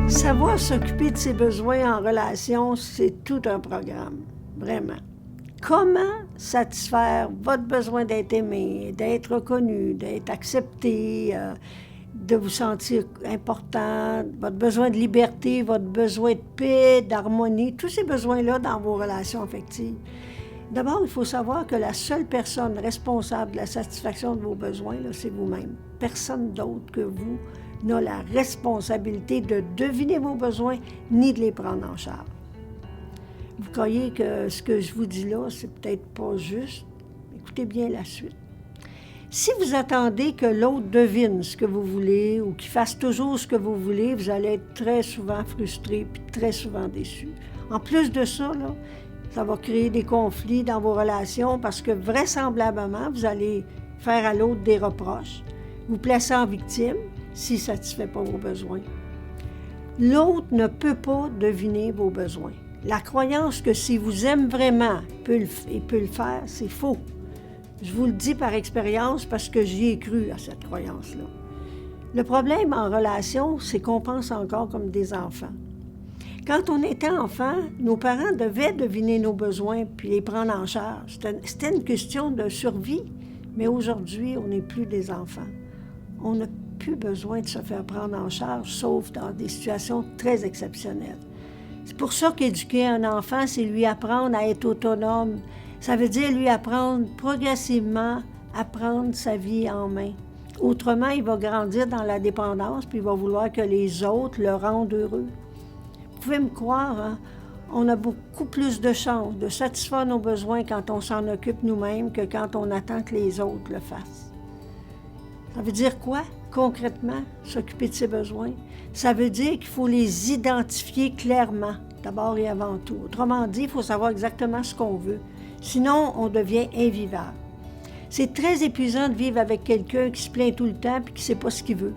Savoir s'occuper de ses besoins en relation, c'est tout un programme, vraiment. Comment satisfaire votre besoin d'être aimé, d'être reconnu, d'être accepté, de vous sentir important, votre besoin de liberté, votre besoin de paix, d'harmonie, tous ces besoins-là dans vos relations affectives. D'abord, il faut savoir que la seule personne responsable de la satisfaction de vos besoins, là, c'est vous-même. Personne d'autre que vous n'a la responsabilité de deviner vos besoins ni de les prendre en charge. Vous croyez que ce que je vous dis là, c'est peut-être pas juste? Écoutez bien la suite. Si vous attendez que l'autre devine ce que vous voulez ou qu'il fasse toujours ce que vous voulez, vous allez être très souvent frustré puis très souvent déçu. En plus de ça, là, ça va créer des conflits dans vos relations parce que vraisemblablement, vous allez faire à l'autre des reproches, vous placer en victime s'il ne satisfait pas vos besoins. L'autre ne peut pas deviner vos besoins. La croyance que s'il vous aime vraiment, il peut le faire, c'est faux. Je vous le dis par expérience parce que j'y ai cru à cette croyance-là. Le problème en relation, c'est qu'on pense encore comme des enfants. Quand on était enfant, nos parents devaient deviner nos besoins puis les prendre en charge. C'était une question de survie, mais aujourd'hui, on n'est plus des enfants. On n'a plus besoin de se faire prendre en charge, sauf dans des situations très exceptionnelles. C'est pour ça qu'éduquer un enfant, c'est lui apprendre à être autonome. Ça veut dire lui apprendre progressivement à prendre sa vie en main. Autrement, il va grandir dans la dépendance, puis il va vouloir que les autres le rendent heureux. Vous pouvez me croire, hein? On a beaucoup plus de chances de satisfaire nos besoins quand on s'en occupe nous-mêmes que quand on attend que les autres le fassent. Ça veut dire quoi, concrètement, s'occuper de ses besoins? Ça veut dire qu'il faut les identifier clairement, d'abord et avant tout. Autrement dit, il faut savoir exactement ce qu'on veut. Sinon, on devient invivable. C'est très épuisant de vivre avec quelqu'un qui se plaint tout le temps et qui ne sait pas ce qu'il veut.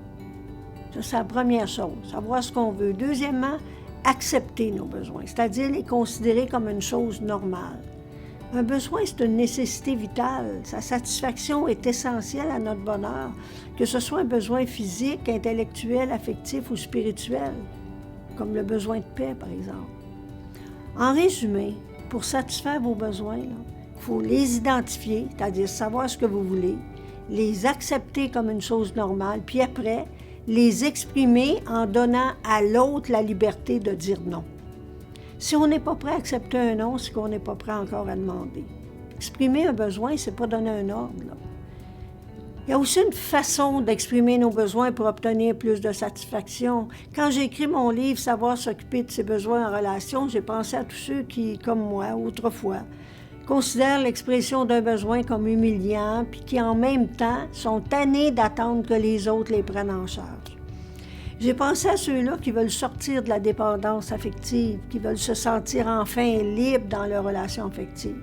Ça, c'est la première chose, savoir ce qu'on veut. Deuxièmement, accepter nos besoins, c'est-à-dire les considérer comme une chose normale. Un besoin, c'est une nécessité vitale. Sa satisfaction est essentielle à notre bonheur, que ce soit un besoin physique, intellectuel, affectif ou spirituel, comme le besoin de paix, par exemple. En résumé, pour satisfaire vos besoins, il faut les identifier, c'est-à-dire savoir ce que vous voulez, les accepter comme une chose normale, puis après, les exprimer en donnant à l'autre la liberté de dire non. Si on n'est pas prêt à accepter un non, c'est qu'on n'est pas prêt encore à demander. Exprimer un besoin, c'est pas donner un ordre, là. Il y a aussi une façon d'exprimer nos besoins pour obtenir plus de satisfaction. Quand j'ai écrit mon livre « Savoir s'occuper de ses besoins en relation », j'ai pensé à tous ceux qui, comme moi, autrefois, considèrent l'expression d'un besoin comme humiliant, puis qui, en même temps, sont tannés d'attendre que les autres les prennent en charge. J'ai pensé à ceux-là qui veulent sortir de la dépendance affective, qui veulent se sentir enfin libres dans leurs relations affectives.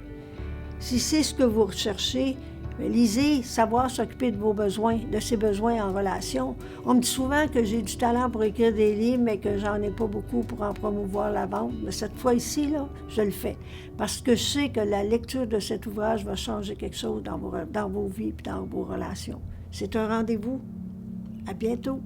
Si c'est ce que vous recherchez, lisez « Savoir s'occuper de vos besoins, de ses besoins en relation ». On me dit souvent que j'ai du talent pour écrire des livres, mais que j'en ai pas beaucoup pour en promouvoir la vente. Mais cette fois-ci, là, je le fais. Parce que je sais que la lecture de cet ouvrage va changer quelque chose dans vos vies et dans vos relations. C'est un rendez-vous. À bientôt.